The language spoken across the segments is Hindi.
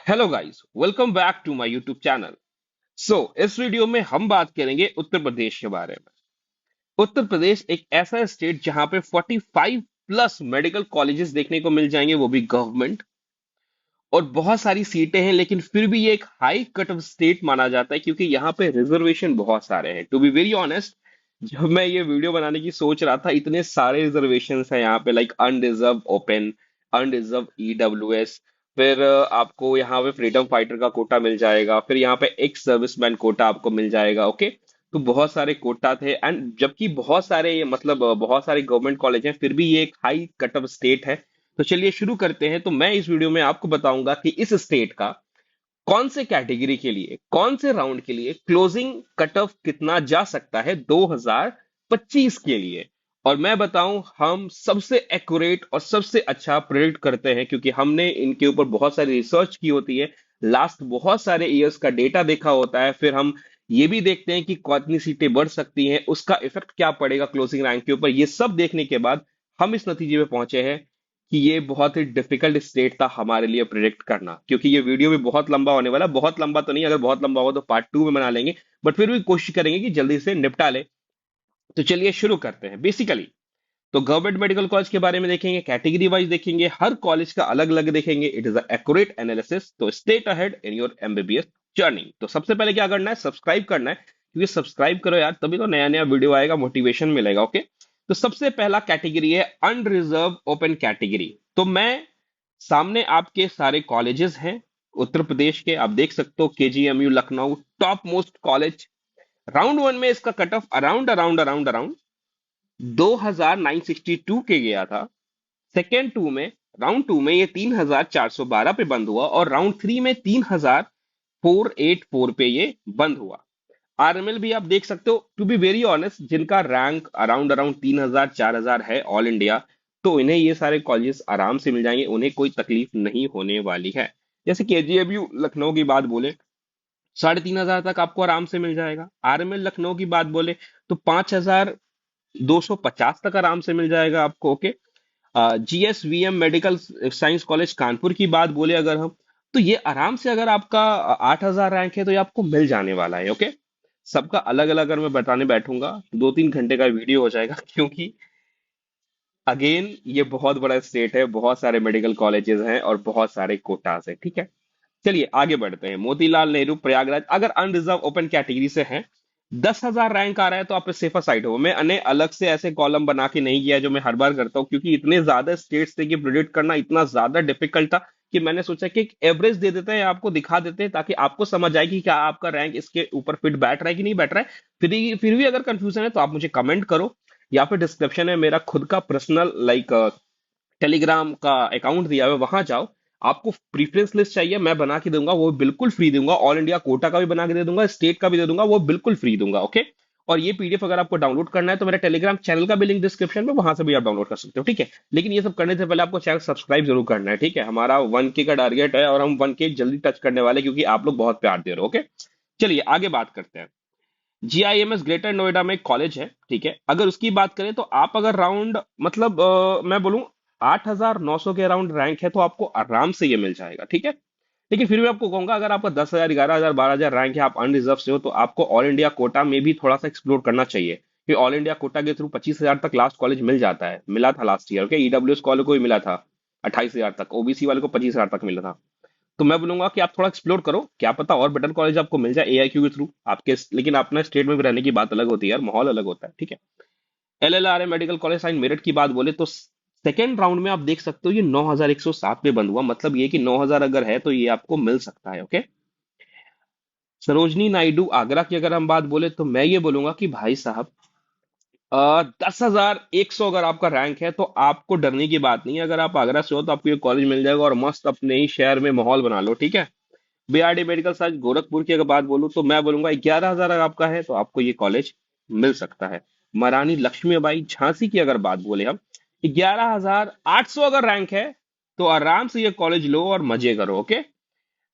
Hello guys, welcome back to my YouTube channel. इस वीडियो में हम बात करेंगे उत्तर प्रदेश के बारे में। उत्तर प्रदेश एक ऐसा स्टेट जहां पे 45 प्लस मेडिकल कॉलेजेस देखने को मिल जाएंगे, वो भी गवर्नमेंट। और बहुत सारी सीटें हैं, लेकिन फिर भी ये एक हाई कट ऑफ स्टेट माना जाता है क्योंकि यहाँ पे रिजर्वेशन बहुत सारे हैं। टू बी वेरी ऑनेस्ट, जब मैं ये वीडियो बनाने की सोच रहा था, इतने सारे रिजर्वेशन हैं यहाँ पे, like unreserved open, unreserved EWS, फिर आपको यहाँ पे फ्रीडम फाइटर का कोटा मिल जाएगा, फिर यहाँ पे एक्स सर्विसमैन कोटा आपको मिल जाएगा। ओके, तो बहुत सारे कोटा थे, एंड जबकि बहुत सारे मतलब बहुत सारे गवर्नमेंट कॉलेज हैं, फिर भी ये एक हाई कट ऑफ स्टेट है। तो चलिए शुरू करते हैं। तो मैं इस वीडियो में आपको बताऊंगा कि इस स्टेट का कौन से कैटेगरी के लिए, कौन से राउंड के लिए क्लोजिंग कट ऑफ कितना जा सकता है 2025 के लिए। और मैं बताऊं, हम सबसे एक्यूरेट और सबसे अच्छा प्रेडिक्ट करते हैं क्योंकि हमने इनके ऊपर बहुत सारी रिसर्च की होती है, लास्ट बहुत सारे ईयर्स का डेटा देखा होता है, फिर हम ये भी देखते हैं कि कितनी सीटें बढ़ सकती हैं, उसका इफेक्ट क्या पड़ेगा क्लोजिंग रैंक के ऊपर। ये सब देखने के बाद हम इस नतीजे पे पहुंचे हैं कि ये बहुत ही डिफिकल्ट स्टेट था हमारे लिए प्रिडिक्ट करना। क्योंकि ये वीडियो भी बहुत लंबा होने वाला, बहुत लंबा तो नहीं, अगर बहुत लंबा हो तो पार्ट 2 में बना लेंगे, बट फिर भी कोशिश करेंगे कि जल्दी से निपटा ले। तो चलिए शुरू करते हैं। बेसिकली तो गवर्नमेंट मेडिकल कॉलेज के बारे में देखेंगे, कैटेगरी वाइज देखेंगे, हर कॉलेज का अलग अलग देखेंगे। इट इज एक्यूरेट एनालिसिस, तो state ahead in your MBBS journey. तो सबसे पहले क्या करना है, सब्सक्राइब करना है, क्योंकि सब्सक्राइब करो यार, तभी तो नया नया वीडियो आएगा, मोटिवेशन मिलेगा। ओके, तो सबसे पहला कैटेगरी है अनरिजर्व ओपन कैटेगरी। तो मैं सामने आपके सारे कॉलेजेस हैं उत्तर प्रदेश के, आप देख सकते हो, KGMU Lucknow top most college. Round one में इसका cut off around around around around 2962 के गया था। सेकेंड टू में, राउंड टू में ये 3412 पे बंद हुआ, और राउंड थ्री में 3484 पे ये बंद हुआ। आरएमएल भी आप देख सकते हो। टू बी वेरी ऑनेस्ट, जिनका रैंक अराउंड अराउंड 3000 4000 है ऑल इंडिया, तो इन्हें ये सारे कॉलेजेस आराम से मिल जाएंगे, उन्हें कोई तकलीफ नहीं होने वाली है। जैसे केजीएमयू लखनऊ की बात बोले, 3500 तक आपको आराम से मिल जाएगा। आरएमएल लखनऊ की बात बोले तो 5250 तक आराम से मिल जाएगा आपको। Okay, GSVM medical science college Kanpur की बात बोले अगर हम, तो ये आराम से, अगर आपका 8000 रैंक है तो ये आपको मिल जाने वाला है। ओके, सबका अलग अलग अगर मैं बताने बैठूंगा तो 2-3 घंटे का वीडियो हो जाएगा क्योंकि अगेन ये बहुत बड़ा स्टेट है, बहुत सारे मेडिकल कॉलेजेस हैं और बहुत सारे कोटास है। ठीक है, चलिए आगे बढ़ते हैं। मोतीलाल नेहरू प्रयागराज अगर अनरिजर्व ओपन कैटेगरी से हैं, 10,000 रैंक आ रहा है तो आप सेफर साइड हो। मैंने अलग से ऐसे कॉलम बना के नहीं किया जो मैं हर बार करता हूँ, क्योंकि इतने ज्यादा स्टेट्स थे कि प्रिडिक्ट करना इतना ज्यादा डिफिकल्ट था कि मैंने सोचा कि एक एवरेज दे देते हैं, आपको दिखा देते हैं, ताकि आपको समझ आए कि क्या आपका रैंक इसके ऊपर फिट बैठ रहा है कि नहीं बैठ रहा है। फिर भी अगर कंफ्यूजन है तो आप मुझे कमेंट करो, या फिर डिस्क्रिप्शन में मेरा खुद का पर्सनल लाइक टेलीग्राम का अकाउंट दिया हुआ है, वहां जाओ। आपको प्रीफरेंस लिस्ट चाहिए, मैं बना के दूंगा, वो बिल्कुल फ्री दूंगा। ऑल इंडिया कोटा का भी बना के दे दूंगा, स्टेट का भी दे दूंगा, वो बिल्कुल फ्री दूंगा। ओके, और ये पीडीएफ अगर आपको डाउनलोड करना है तो मेरे टेलीग्राम चैनल का भी लिंक डिस्क्रिप्शन में, वहां से भी आप डाउनलोड कर सकते हो। ठीक है, लेकिन ये सब करने से पहले आपको चैनल सब्सक्राइब जरूर करना है। ठीक है, हमारा 1K का टारगेट है और हम 1K जल्दी टच करने वाले हैं, क्योंकि आप लोग बहुत प्यार दे रहे हो। ओके, चलिए आगे बात करते हैं। जीआईएमएस ग्रेटर नोएडा में कॉलेज है। ठीक है, अगर उसकी बात करें तो आप अगर राउंड मतलब मैं बोलूं 8900 के अराउंड रैंक है तो आपको आराम से ये मिल जाएगा। ठीक है, लेकिन फिर भी आपको कहूंगा, अगर आपका 10,000 11,000 12,000 रैंक है, आप अनरिजर्व से हो, तो आपको ऑल इंडिया कोटा में भी थोड़ा सा एक्सप्लोर करना चाहिए, क्योंकि ऑल इंडिया कोटा के थ्रू 25,000 तक लास्ट कॉलेज मिल जाता है, मिला था last year. Okay, EWS college को भी मिला था 28,000 तक, ओबीसी वाले को 25,000 तक मिला था। तो मैं बोलूंगा कि आप थोड़ा एक्सप्लोर करो, क्या पता और बेटर कॉलेज आपको मिल जाए एआईक्यू के थ्रू आपके। लेकिन अपना स्टेट में भी रहने की बात अलग होती है यार, माहौल अलग होता है। ठीक है, एलएलआरएम मेडिकल कॉलेज साइन मेरठ की बात बोले तो सेकेंड राउंड में आप देख सकते हो ये 9107 पे बंद हुआ, मतलब ये कि 9000 अगर है तो ये आपको मिल सकता है। ओके, सरोजनी नायडू आगरा की अगर हम बात बोले तो मैं ये बोलूंगा कि भाई साहब, 10,100 अगर आपका रैंक है तो आपको डरने की बात नहीं है। अगर आप आगरा से हो तो आपको ये कॉलेज मिल जाएगा, और मस्त अपने ही शहर में माहौल बना लो। ठीक है, बीआरडी मेडिकल साइंस गोरखपुर की अगर बात बोलूं तो मैं बोलूंगा 11,000 अगर आपका है तो आपको ये कॉलेज मिल सकता है। महारानी लक्ष्मीबाई झांसी की अगर बात बोले हम, 11,800 अगर रैंक है तो आराम से ये कॉलेज लो और मजे करो। ओके,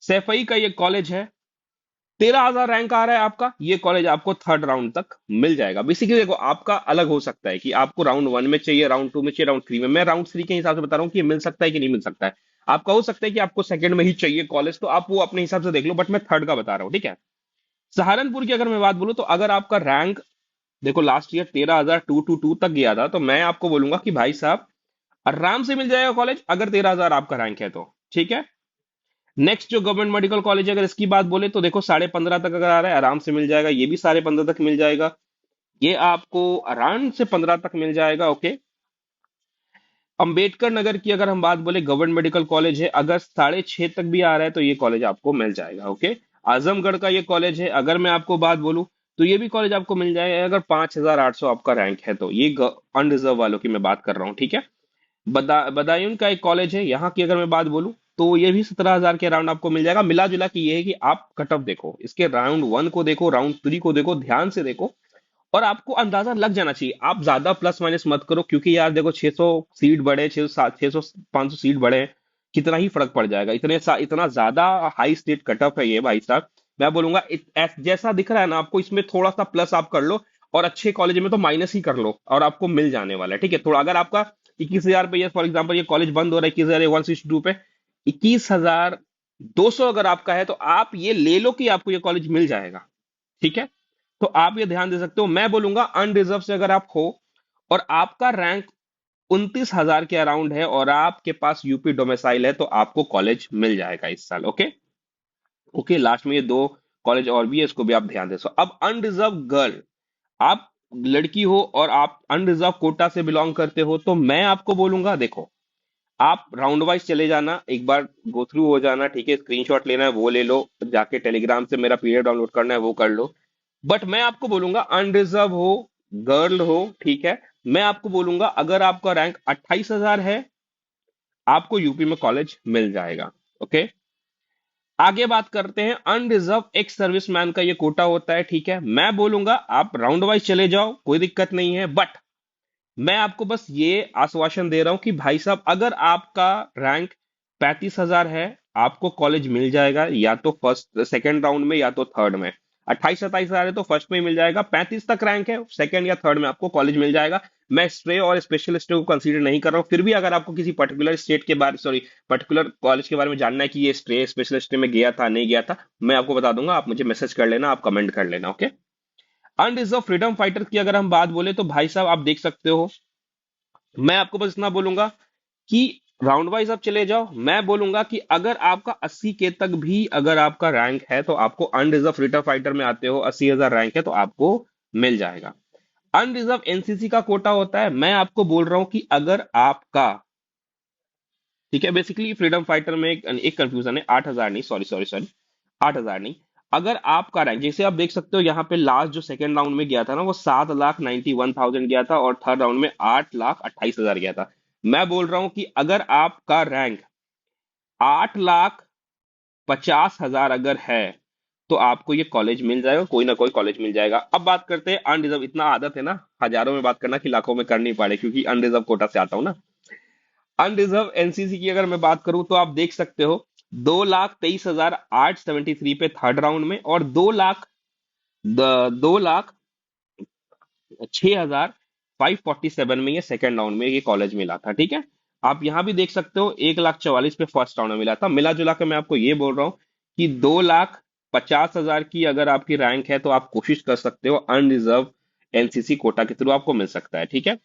सैफई का ये कॉलेज है, 13,000 रैंक आ रहा है आपका, ये कॉलेज आपको थर्ड राउंड तक मिल जाएगा। बेसिकली देखो, आपका अलग हो सकता है कि आपको राउंड वन में चाहिए, राउंड टू में चाहिए, राउंड थ्री में। मैं राउंड थ्री के हिसाब से बता रहा हूँ कि ये मिल सकता है कि नहीं मिल सकता है। आपका हो सकता है कि आपको सेकंड में ही चाहिए कॉलेज, तो आप वो अपने हिसाब से देख लो, बट मैं थर्ड का बता रहा हूँ, ठीक है। सहारनपुर की अगर मैं बात बोलूं, तो अगर आपका रैंक देखो लास्ट ईयर 13,222 तक गया था, तो मैं आपको बोलूंगा कि भाई साहब आराम से मिल जाएगा कॉलेज, अगर 13,000 आपका रैंक है तो, ठीक है। नेक्स्ट जो गवर्नमेंट मेडिकल कॉलेज है, अगर इसकी बात बोले तो देखो 15.5 तक अगर आ रहा है आराम से मिल जाएगा, ये भी 15.5 तक मिल जाएगा, ये आपको आराम से 15 तक मिल जाएगा, ओके। अंबेडकर नगर की अगर हम बात बोले, गवर्नमेंट मेडिकल कॉलेज है, अगर 6.5 तक भी आ रहा है तो ये कॉलेज आपको मिल जाएगा, ओके। आजमगढ़ का ये कॉलेज है, अगर मैं आपको बात बोलूं तो ये भी कॉलेज आपको मिल जाएगा, अगर 5,800 आपका रैंक है तो, ये अनरिजर्व वालों की मैं बात कर रहा हूँ, ठीक है। बदायूं का एक कॉलेज है, यहाँ की अगर मैं बात बोलूं तो ये भी 17,000 के अराउंड आपको मिल जाएगा। मिला जुला के ये है कि आप कट ऑफ देखो, इसके राउंड वन को देखो, राउंड थ्री को देखो, ध्यान से देखो, और आपको अंदाजा लग जाना चाहिए। आप ज्यादा प्लस माइनस मत करो, क्योंकि यार देखो 600 सीट बढ़े, 600 500 सीट बढ़े, कितना ही फर्क पड़ जाएगा, इतना ज्यादा हाई स्टेट कट ऑफ है ये भाई साहब। मैं बोलूंगा जैसा दिख रहा है ना आपको, इसमें थोड़ा सा प्लस आप कर लो, और अच्छे कॉलेज में तो माइनस ही कर लो, और आपको मिल जाने वाला है, ठीक है। थोड़ा अगर आपका 21,000 पे, फॉर एग्जाम्पल ये कॉलेज बंद हो रहा है 21,162 पे, 21,200 अगर आपका है, तो आप ये ले लो कि आपको ये कॉलेज मिल जाएगा, ठीक है। तो आप ये ध्यान दे सकते हो। मैं बोलूंगा अनरिजर्व से अगर आप हो, और आपका रैंक 29,000 के अराउंड है, और आपके पास यूपी डोमिसाइल है, तो आपको कॉलेज मिल जाएगा इस साल, ओके। ओके, लास्ट में ये दो कॉलेज और भी है, इसको भी आप ध्यान दे। सो अब अनरिजर्व गर्ल, आप लड़की हो और आप अनरिजर्व कोटा से बिलोंग करते हो, तो मैं आपको बोलूंगा देखो, आप राउंड वाइज चले जाना, एक बार गो थ्रू हो जाना, ठीक है। स्क्रीनशॉट लेना है वो ले लो, जाके टेलीग्राम से मेरा पीडीएफ डाउनलोड करना है वो कर लो। बट मैं आपको बोलूंगा अनरिजर्व हो, गर्ल हो, ठीक है, मैं आपको बोलूंगा अगर आपका रैंक 28,000 है, आपको यूपी में कॉलेज मिल जाएगा, ओके। आगे बात करते हैं अनरिजर्व एक्स सर्विसमैन का, ये कोटा होता है, ठीक है। मैं बोलूंगा आप राउंड वाइज चले जाओ, कोई दिक्कत नहीं है, बट मैं आपको बस ये आश्वासन दे रहा हूं कि भाई साहब अगर आपका रैंक 35,000 है, आपको कॉलेज मिल जाएगा, या तो फर्स्ट सेकंड राउंड में या तो थर्ड में। 28-27,000 है तो फर्स्ट में ही मिल जाएगा, 35 तक रैंक है सेकंड या थर्ड में आपको कॉलेज मिल जाएगा। मैं स्ट्रे और स्पेशल स्टे को कंसीडर नहीं कर रहा हूँ, फिर भी अगर आपको किसी पर्टिकुलर स्टेट के बारे, सॉरी, पर्टिकुलर कॉलेज के बारे में जानना है कि ये स्ट्रे स्पेशल स्टे में गया था नहीं गया था, मैं आपको बता दूंगा, आप मुझे मैसेज कर लेना, आप कमेंट कर लेना, ओके। अनरिजर्व फ्रीडम फाइटर की अगर हम बात बोले, तो भाई साहब आप देख सकते हो, मैं आपको बस इतना बोलूंगा कि राउंड वाइज आप चले जाओ। मैं बोलूंगा कि अगर आपका 80 के तक भी अगर आपका रैंक है, तो आपको अनरिजर्व फ्रीडम फाइटर में आते हो, 80,000 रैंक है, तो आपको मिल जाएगा। अनरिजर्व एनसीसी का कोटा होता है, मैं आपको बोल रहा हूं कि अगर आपका, ठीक है, बेसिकली फ्रीडम फाइटर में एक कंफ्यूजन है, 8,000 नहीं, सॉरी सॉरी सॉरी, 8,000 नहीं। अगर आपका रैंक, जैसे आप देख सकते हो यहाँ पे लास्ट जो सेकंड राउंड में गया था ना, वो 7,91,000 गया था, और थर्ड राउंड में 8,28,000 गया था। मैं बोल रहा हूं कि अगर आपका रैंक 8,50,000 अगर है, तो आपको ये कॉलेज मिल जाएगा, कोई ना कोई कॉलेज मिल जाएगा। अब बात करते हैं अनरिजर्व, इतना आदत है ना हजारों में बात करना कि लाखों में करनी पड़े, क्योंकि अनरिजर्व कोटा से आता हूं ना। अनरिजर्व एनसीसी की अगर मैं बात करूं, तो आप देख सकते हो 2,23,873 पे थर्ड राउंड में, और 2,06,547 में ये सेकंड राउंड में ये कॉलेज मिला था, ठीक है। आप यहां भी देख सकते हो 1,44,000 पे फर्स्ट राउंड में मिला था। मिला जुला के मैं आपको ये बोल रहा हूं कि 2,50,000 की अगर आपकी रैंक है, तो आप कोशिश कर सकते हो अनरिजर्व एनसीसी कोटा के थ्रू आपको मिल सकता है, ठीक है।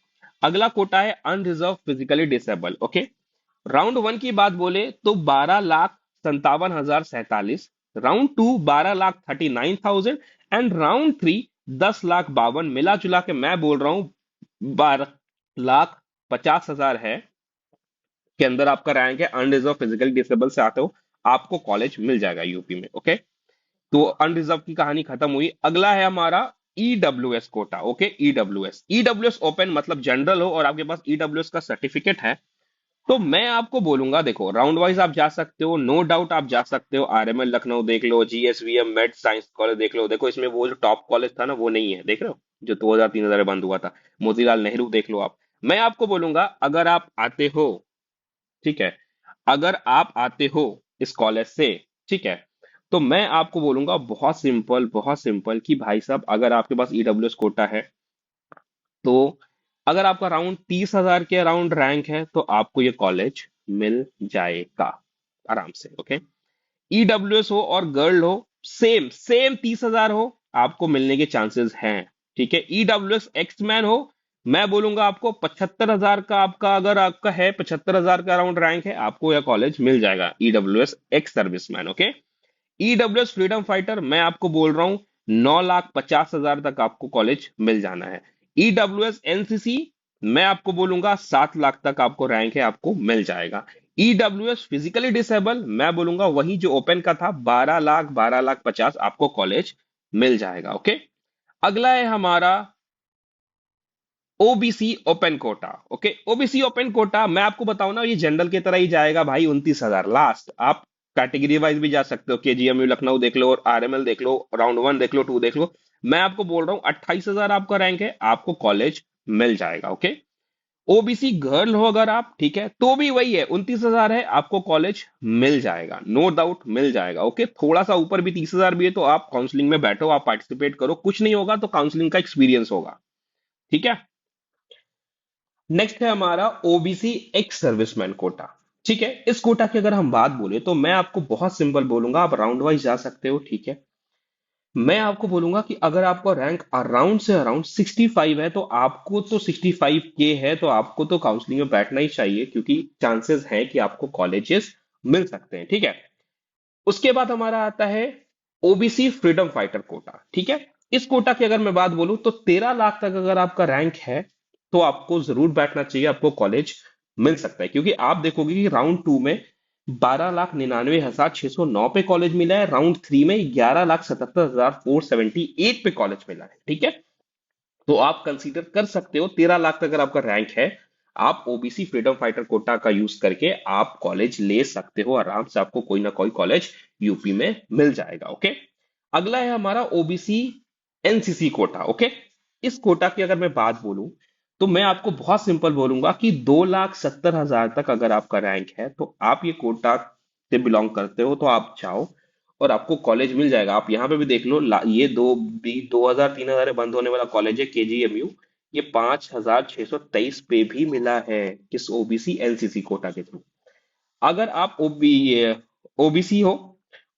अगला कोटा है unreserved physically disabled, okay. Round one की बात बोले तो 12,57,047, round two 12,39,000, and round three 10,52,000, मिला जुला के मैं बोल रहा हूं 12,50,000 है के अंदर आपका रैंक है, अनरिजर्व फिजिकल डिसेबल से आते हो, आपको कॉलेज मिल जाएगा यूपी में, ओके। तो अनरिजर्व की कहानी खत्म हुई। अगला है हमारा EWS quota, okay. EWS open मतलब जनरल हो और आपके पास ईडब्ल्यूएस का सर्टिफिकेट है, तो मैं आपको बोलूंगा देखो, राउंड वाइज आप जा सकते हो, नो डाउट आप जा सकते हो, आरएमएल लखनऊ देख लो, जीएसवीएम मेड साइंस कॉलेज देख लो। देखो इसमें वो जो टॉप कॉलेज था ना, वो नहीं है, देख रहे हो, जो 2000-3000 में बंद हुआ था, मोतीलाल नेहरू देख लो आप। मैं आपको बोलूंगा अगर आप आते हो, ठीक है, अगर आप आते हो इस कॉलेज से, ठीक है, तो मैं आपको बोलूंगा बहुत सिंपल कि भाई साहब अगर आपके पास ईडब्ल्यूएस कोटा है, तो अगर आपका राउंड 30,000 के अराउंड रैंक है, तो आपको ये कॉलेज मिल जाएगा आराम से। ओके, ईडब्ल्यूएस हो और गर्ल हो, सेम सेम 30,000 हो, आपको मिलने के चांसेस हैं। ठीक है, ईडब्ल्यूएस एक्समैन हो, मैं बोलूंगा आपको 75,000 का, आपका अगर आपका है 75,000 का अराउंड रैंक है, आपको यह कॉलेज मिल जाएगा, EWS ex serviceman. Okay, EWS freedom fighter मैं आपको बोल रहा हूं 9,50,000 तक आपको कॉलेज मिल जाना है। ईडब्ल्यूएस एनसीसी मैं आपको बोलूंगा 7 लाख तक आपको रैंक है, आपको मिल जाएगा। ईडब्ल्यूएस फिजिकली डिसेबल मैं बोलूंगा वही जो ओपन का था, 12 लाख, 12,50,000 आपको कॉलेज मिल जाएगा। ओके, अगला है हमारा OBC open quota. Okay, OBC open quota मैं आपको बताऊं ना, ये जनरल की तरह ही जाएगा भाई, 29,000 लास्ट। आप कैटेगरी वाइज भी जा सकते हो, केजीएमयू लखनऊ देख लो, और आरएमएल देख लो, राउंड वन देख लो, टू देख लो। मैं आपको बोल रहा हूं 28,000 आपका रैंक है, आपको कॉलेज मिल जाएगा। ओके, ओबीसी गर्ल हो अगर आप, ठीक है, तो भी वही है, 29,000 है, आपको कॉलेज मिल जाएगा, नो डाउट मिल जाएगा। ओके, थोड़ा सा ऊपर भी 30,000 भी है, तो आप काउंसलिंग में बैठो, आप पार्टिसिपेट करो, कुछ नहीं होगा तो काउंसलिंग का एक्सपीरियंस होगा। ठीक है, नेक्स्ट है हमारा ओबीसी एक्स सर्विसमैन कोटा। ठीक है, इस कोटा की अगर हम बात बोले तो मैं आपको बहुत सिंपल बोलूंगा, आप राउंड वाइज जा सकते हो। ठीक है, मैं आपको बोलूंगा कि अगर आपका रैंक अराउंड से अराउंड 65 है, तो आपको तो 65 के है, तो आपको तो काउंसलिंग में बैठना ही चाहिए, क्योंकि चांसेस है कि आपको कॉलेजेस मिल सकते हैं। ठीक है, उसके बाद हमारा आता है ओबीसी फ्रीडम फाइटर कोटा। ठीक है, इस कोटा की अगर मैं बात बोलूं तो 13 लाख तक अगर आपका रैंक है, तो आपको जरूर बैठना चाहिए, आपको कॉलेज मिल सकता है। क्योंकि आप देखोगे कि राउंड टू में 12,99,609 पे कॉलेज मिला है, राउंड थ्री में 11,77,478 पे कॉलेज मिला है। ठीक है, तो आप कंसीडर कर सकते हो 13 लाख तक अगर आपका रैंक है, आप ओबीसी फ्रीडम फाइटर कोटा का यूज करके आप कॉलेज ले सकते हो आराम से, आपको कोई ना कोई कॉलेज यूपी में मिल जाएगा। ओके, अगला है हमारा ओबीसी एनसीसी कोटा। ओके, इस कोटा की अगर मैं बात बोलूं तो मैं आपको बहुत सिंपल बोलूंगा कि 2,70,000 तक अगर आपका रैंक है, तो आप ये कोटा से बिलोंग करते हो, तो आप जाओ और आपको कॉलेज मिल जाएगा। आप यहाँ पे भी देख लो, ये 2,000 3,000 बंद होने वाला कॉलेज है केजीएमयू, ये 5,623 पे भी मिला है, किस ओबीसी एनसीसी कोटा के थ्रू। अगर आप ओबीसी हो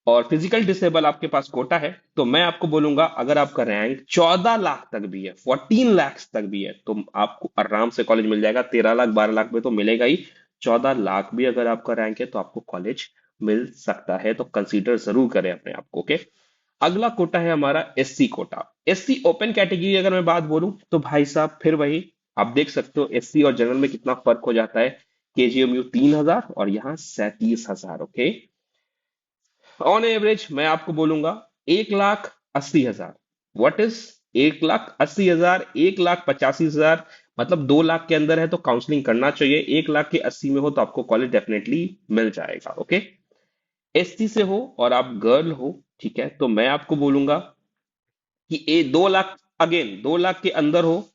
और फिजिकल डिसेबल आपके पास कोटा है, तो मैं आपको बोलूंगा अगर आपका रैंक 14 लाख तक भी है, 14 लाख तक भी है, तो आपको आराम से कॉलेज मिल जाएगा। 13 लाख 12 लाख में तो मिलेगा ही, 14 लाख भी अगर आपका रैंक है तो आपको कॉलेज मिल सकता है, तो कंसीडर जरूर करें अपने आप को। ओके, अगला कोटा है हमारा SC quota. SC open category अगर मैं बात बोलूं तो भाई साहब फिर वही, आप देख सकते हो एससी और जनरल में कितना फर्क हो जाता है। केजीएमयू 3,000 और यहाँ 37,000। ओके, ऑन एवरेज मैं आपको बोलूंगा 1,80,000। व्हाट इज 1,80,000, 1,85,000, मतलब 2 लाख के अंदर है तो काउंसलिंग करना चाहिए, 1,00,000 के 80 में हो तो आपको कॉलेज डेफिनेटली मिल जाएगा। ओके, एससी से हो और आप गर्ल हो, ठीक है, तो मैं आपको बोलूंगा कि 2 लाख, अगेन 2 लाख के अंदर हो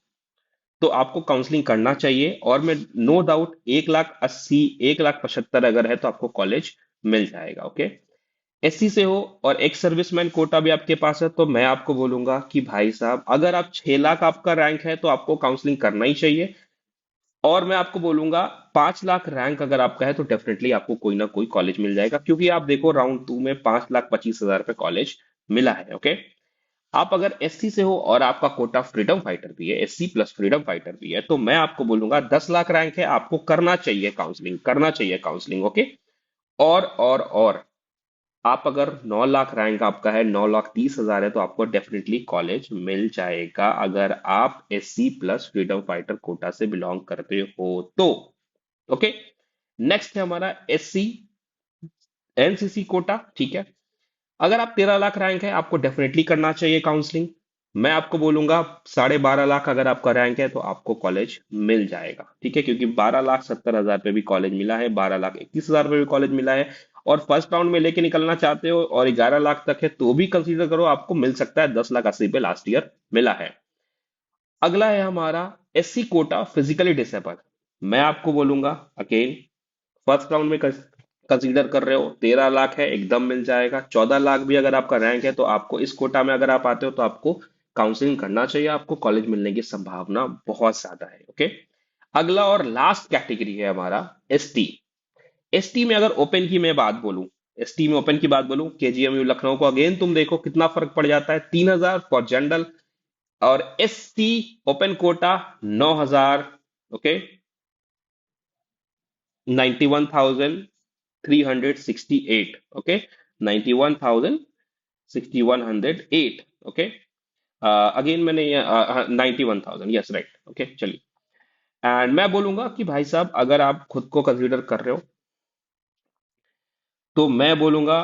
तो आपको काउंसलिंग करना चाहिए, और मैं नो डाउट 1,80,000, 1,75,000 अगर है तो आपको कॉलेज मिल जाएगा। ओके, एससी से हो और एक सर्विसमैन कोटा भी आपके पास है, तो मैं आपको बोलूंगा कि भाई साहब अगर आप 6 लाख आपका रैंक है तो आपको काउंसलिंग करना ही चाहिए। और मैं आपको बोलूंगा 5 लाख रैंक अगर आपका है तो डेफिनेटली आपको कोई ना कोई कॉलेज मिल जाएगा, क्योंकि आप देखो राउंड टू में 5,25,000 पे कॉलेज मिला है। ओके, आप अगर एससी से हो और आपका कोटा फ्रीडम फाइटर भी है, एससी प्लस फ्रीडम फाइटर भी है, तो मैं आपको बोलूंगा 10 लाख रैंक है, आपको करना चाहिए काउंसलिंग, करना चाहिए काउंसलिंग। ओके, और आप अगर 9 लाख रैंक आपका है, 9,30,000 है, तो आपको डेफिनेटली कॉलेज मिल जाएगा, अगर आप SC plus freedom fighter quota से बिलोंग करते हो तो। ओके, नेक्स्ट है हमारा एससी एनसीसी कोटा। ठीक है, अगर आप 13 लाख रैंक है, आपको डेफिनेटली करना चाहिए काउंसलिंग। मैं आपको बोलूंगा 12.5 लाख अगर आपका रैंक है तो आपको कॉलेज मिल जाएगा। ठीक है, क्योंकि 12,70,000 पे भी कॉलेज मिला है, 12,31,000 पे भी कॉलेज मिला है, और फर्स्ट राउंड में लेके निकलना चाहते हो और 11 लाख तक है तो भी कंसीडर करो, आपको मिल सकता है, 10,80,000 पे लास्ट ईयर मिला है। अगला है हमारा एससी कोटा फिजिकली डिसेबल। मैं आपको बोलूंगा अगेन, फर्स्ट राउंड में कंसीडर कर रहे हो, 13 लाख है, एकदम मिल जाएगा। 14 लाख भी अगर आपका रैंक है तो आपको इस कोटा में अगर आप आते हो तो आपको काउंसलिंग करना चाहिए, आपको कॉलेज मिलने की संभावना बहुत ज्यादा है। ओके, अगला और लास्ट कैटेगरी है हमारा एसटी। एसटी में अगर ओपन की मैं बात बोलूं, एसटी में ओपन की बात बोलूं, केजीएमयू लखनऊ को अगेन तुम देखो कितना फर्क पड़ जाता है, 3,000 फॉर जनरल, और ST open quota 9,000, okay, 91,368, okay, 91,108, okay, again मैंने ये 91,000, यस राइट, ओके चलिए। एंड मैं बोलूंगा कि भाई साहब अगर आप खुद को कंसीडर कर रहे हो, तो मैं बोलूंगा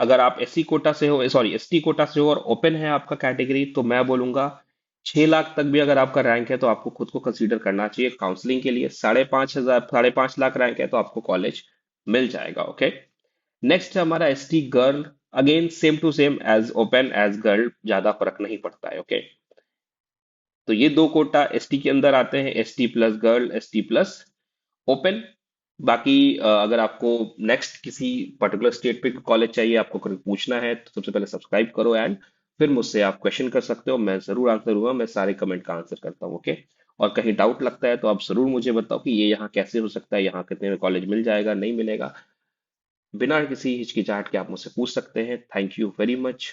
अगर आप एससी कोटा से हो, सॉरी एसटी कोटा से हो और ओपन है आपका कैटेगरी, तो मैं बोलूंगा 6 लाख तक भी अगर आपका रैंक है तो आपको खुद को कंसीडर करना चाहिए काउंसलिंग के लिए। 5,500, 5.5 लाख रैंक है तो आपको कॉलेज मिल जाएगा, ओके। नेक्स्ट है हमारा ST girl, again same to same as open as girl, ज्यादा फर्क नहीं पड़ता है, ओके। तो ये दो कोटा एसटी के अंदर आते हैं, ST plus girl, ST plus open. बाकी अगर आपको नेक्स्ट किसी पर्टिकुलर स्टेट पे कॉलेज चाहिए, आपको कोई पूछना है, तो सबसे पहले सब्सक्राइब करो एंड फिर मुझसे आप क्वेश्चन कर सकते हो, मैं जरूर आंसर दूंगा, मैं सारे कमेंट का आंसर करता हूँ, ओके। और कहीं डाउट लगता है तो आप जरूर मुझे बताओ कि ये यहाँ कैसे हो सकता है, यहाँ कितने में कॉलेज मिल जाएगा, नहीं मिलेगा, बिना किसी हिचकिचाहट के आप मुझसे पूछ सकते हैं। Thank you very much.